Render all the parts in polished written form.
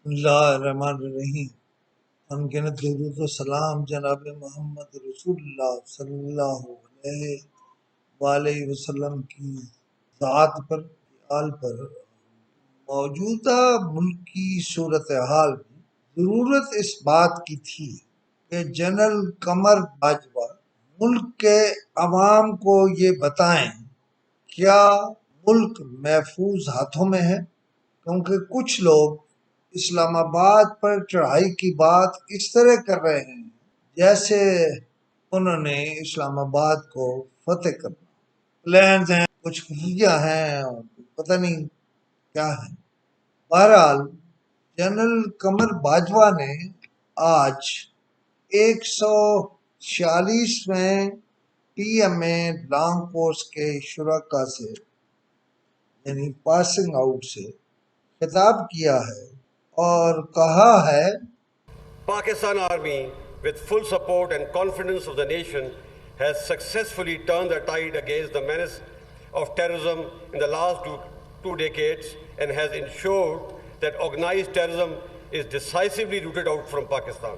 اللہ الرحمن الرحیم۔ انگنت درود و سلام جناب محمد رسول اللہ صلی اللہ علیہ والہ وسلم کی ذات پر، آل پر۔ موجودہ ملک کی صورتحال میں ضرورت اس بات کی تھی کہ جنرل قمر باجوہ ملک کے عوام کو یہ بتائیں کیا ملک محفوظ ہاتھوں میں ہے، کیونکہ کچھ لوگ اسلام آباد پر چڑھائی کی بات اس طرح کر رہے ہیں جیسے انہوں نے اسلام آباد کو فتح کرنا، پلانز ہیں، کچھ خفیہ ہیں، اور پتہ نہیں کیا ہے۔ بہرحال جنرل قمر باجوہ نے آج 146ویں P M A long course کے شرکاء سے یعنی پاسنگ آؤٹ سے خطاب کیا ہے اور کہا ہے Pakistan Army, with full support and confidence of the nation, has successfully turned the tide against the menace of terrorism in the last two decades and has ensured that organized terrorism is decisively rooted out from Pakistan.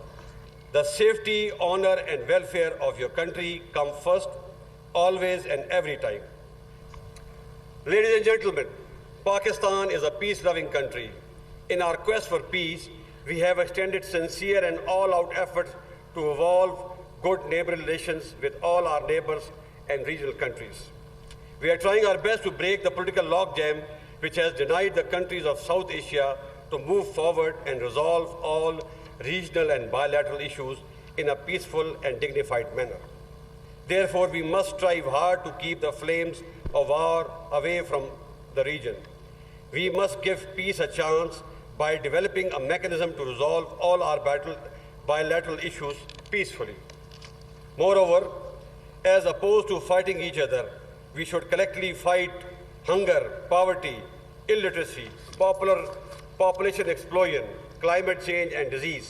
The safety, honor and welfare of your country come first, always and every time. Ladies and gentlemen, Pakistan is a peace-loving country. In our quest for peace, we have extended sincere and all-out efforts to evolve good neighborly relations with all our neighbors and regional countries. We are trying our best to break the political logjam which has denied the countries of South Asia to move forward and resolve all regional and bilateral issues in a peaceful and dignified manner. Therefore, we must strive hard to keep the flames of war away from the region. We must give peace a chance by developing a mechanism to resolve all our bilateral issues peacefully. Moreover, as opposed to fighting each other, we should collectively fight hunger, poverty, illiteracy, population explosion, climate change and disease.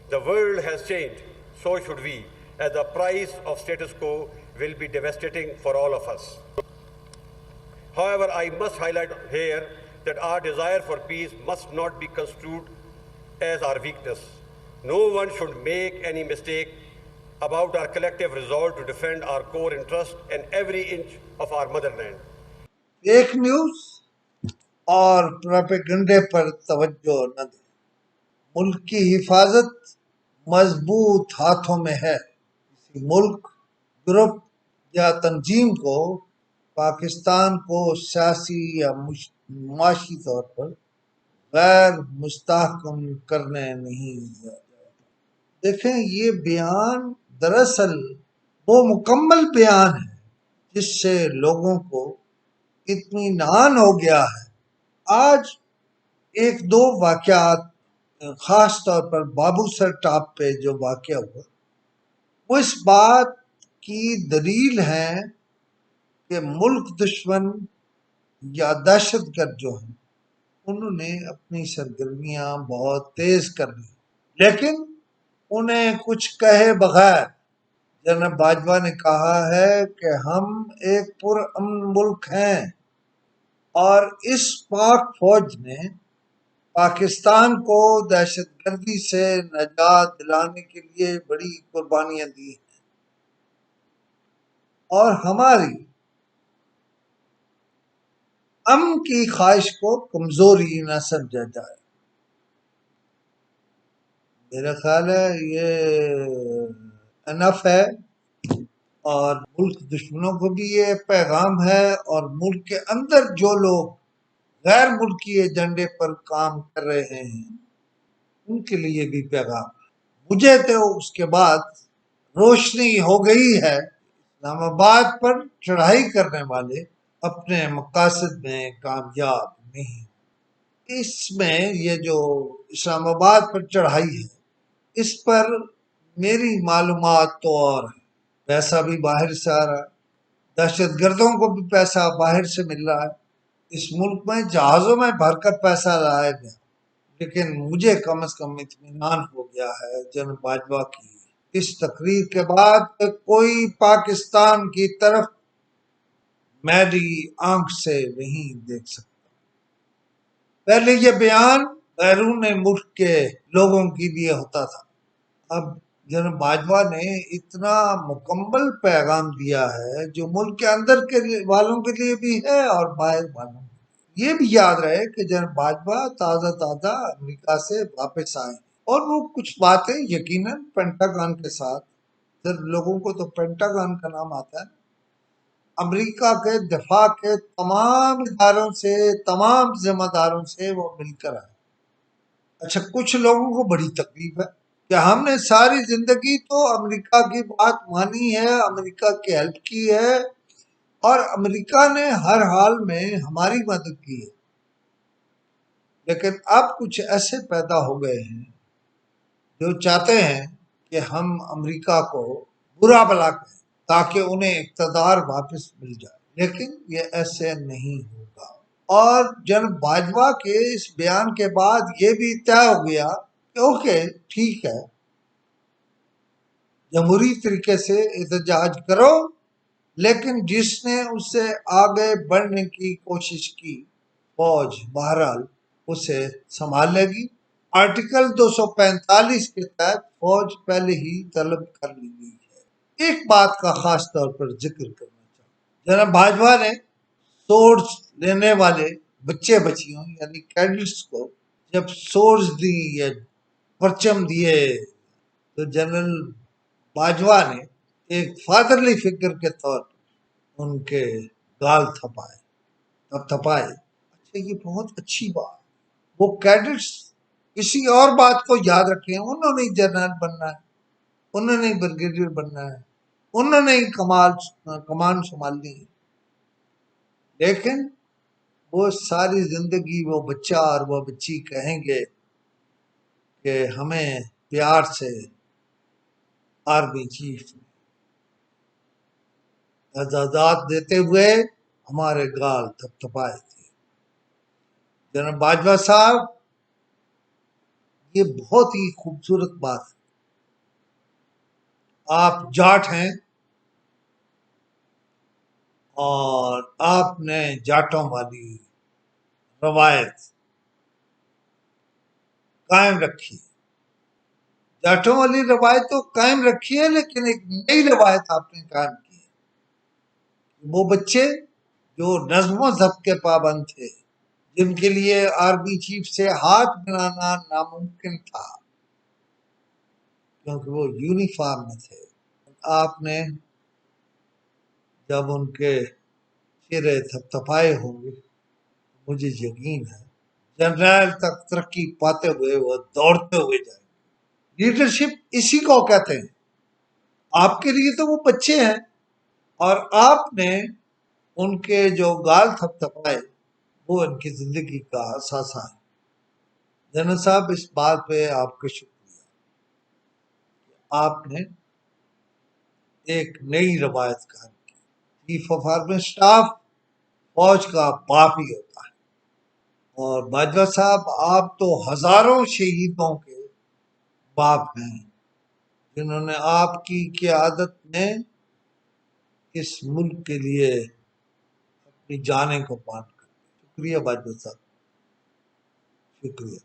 The world has changed, so should we, as the price of status quo will be devastating for all of us. However, I must highlight here that our desire for peace must not be construed as our weakness. No one should make any mistake about our collective resolve to defend our core interest and every inch of our motherland. Fake news اور پروپیگنڈے پر توجہ نہ دیں۔ ملک کی حفاظت مضبوط ہاتھوں میں ہے۔ کسی ملک، گروپ یا تنظیم کو پاکستان کو سیاسی یا معاشی طور پر غیر مستحکم کرنے نہیں دیا جائے گا۔ دیکھیں، یہ بیان دراصل وہ مکمل بیان ہے جس سے لوگوں کو اطمینان ہو گیا ہے۔ آج ایک دو واقعات، خاص طور پر بابو سر ٹاپ پہ جو واقعہ ہوا، وہ اس بات کی دلیل ہے کہ ملک دشمن یا دہشت گرد جو ہیں انہوں نے اپنی سرگرمیاں بہت تیز کر لی، لیکن انہیں کچھ کہے بغیر جنرل باجوہ نے کہا ہے کہ ہم ایک پرامن ملک ہیں اور اس پاک فوج نے پاکستان کو دہشت گردی سے نجات دلانے کے لیے بڑی قربانیاں دی ہیں، اور ہماری امن کی خواہش کو کمزوری نہ سمجھا جائے۔ میرا خیال ہے یہ انف ہے، اور ملک دشمنوں کو بھی یہ پیغام ہے، اور ملک کے اندر جو لوگ غیر ملکی ایجنڈے پر کام کر رہے ہیں ان کے لیے بھی پیغام ہے۔ مجھے تو اس کے بعد روشنی ہو گئی ہے، اسلام آباد پر چڑھائی کرنے والے اپنے مقاصد میں کامیاب نہیں۔ اس میں یہ جو اسلام آباد پر چڑھائی ہے، اس پر میری معلومات تو اور ہے۔ پیسہ بھی باہر سے آ رہا ہے، دہشت گردوں کو بھی پیسہ باہر سے مل رہا ہے۔ اس ملک میں جہازوں میں بھر کر پیسہ لایا گیا، لیکن مجھے کم از کم اطمینان ہو گیا ہے جنرل باجوہ کی اس تقریر کے بعد کہ کوئی پاکستان کی طرف میری آنکھ سے نہیں دیکھ سکتا۔ پہلے یہ بیان بیرون ملک کے لوگوں کے لیے ہوتا تھا۔ اب جنرل باجوہ نے اتنا مکمل پیغام دیا ہے جو ملک کے اندر کے والوں کے لیے بھی ہے اور باہر والوں کے لیے۔ یہ بھی یاد رہے کہ جنرل باجوہ تازہ امریکہ سے واپس آئے اور وہ کچھ باتیں یقیناً پینٹاگان کے ساتھ، صرف لوگوں کو تو پینٹاگان کا نام آتا ہے، امریکہ کے دفاع کے تمام اداروں سے، تمام ذمہ داروں سے وہ مل کر آئے۔ اچھا، کچھ لوگوں کو بڑی تکلیف ہے کہ ہم نے ساری زندگی تو امریکہ کی بات مانی ہے، امریکہ کی ہیلپ کی ہے اور امریکہ نے ہر حال میں ہماری مدد کی ہے، لیکن اب کچھ ایسے پیدا ہو گئے ہیں جو چاہتے ہیں کہ ہم امریکہ کو برا بھلا کہیں تاکہ انہیں اقتدار واپس مل جائے، لیکن یہ ایسے نہیں ہوگا۔ اور جنرل باجوہ کے اس بیان کے بعد یہ بھی طے ہو گیا کہ اوکے ٹھیک ہے، جمہوری طریقے سے احتجاج کرو، لیکن جس نے اس سے آگے بڑھنے کی کوشش کی فوج بہرحال اسے سنبھال لے گی۔ آرٹیکل 245 کے تحت فوج پہلے ہی طلب کر لی گئی ہے۔ ایک بات کا خاص طور پر ذکر کرنا چاہوں، جناب باجوہ نے سورس لینے والے بچے بچیوں یعنی کیڈٹس کو جب سورس دی یا پرچم دیے تو جنرل باجوہ نے ایک فادرلی فگر کے طور پر ان کے گال تھپائے۔ اچھا، یہ بہت اچھی بات۔ وہ کیڈٹس کسی اور بات کو یاد رکھیں، انہوں نے جنرل بننا ہے، انہوں نے بریگیڈیئر بننا ہے، انہوں نے کمان سنبھالنی ہے، لیکن وہ ساری زندگی وہ بچہ اور وہ بچی کہیں گے کہ ہمیں پیار سے آرمی چیف نے اعزازات دیتے ہوئے ہمارے گال تھپائے تھے۔ جنرل باجوہ صاحب، یہ بہت ہی خوبصورت بات ہے۔ آپ جاٹ ہیں اور آپ نے جاٹوں والی روایت قائم رکھی، جاٹوں والی روایت تو قائم رکھی ہے، لیکن ایک نئی روایت آپ نے قائم کی ہے۔ وہ بچے جو نظم و ضبط کے پابند تھے، جن کے لیے آرمی چیف سے ہاتھ ملانا ناممکن تھا کیونکہ وہ یونیفارم میں تھے، آپ نے جب ان کے چہرے تھپتھپائے ہوں گے، مجھے یقین ہے جنرل تک ترقی پاتے ہوئے وہ دوڑتے ہوئے جائیں گے۔ لیڈرشپ اسی کو کہتے ہیں۔ آپ کے لیے تو وہ بچے ہیں اور آپ نے ان کے جو گال تھپتھپائے وہ ان کی زندگی کا اثاثہ ہے۔ جنرل صاحب، اس بات پہ آپ کا شکریہ، آپ نے ایک نئی روایت قائم کی۔ چیف آف آرمی اسٹاف فوج کا باپ ہی ہوتا ہے، اور باجوہ صاحب آپ تو ہزاروں شہیدوں کے باپ ہیں جنہوں نے آپ کی قیادت میں اس ملک کے لیے اپنی جانیں قربان کر دی۔ شکریہ باجوہ صاحب، شکریہ۔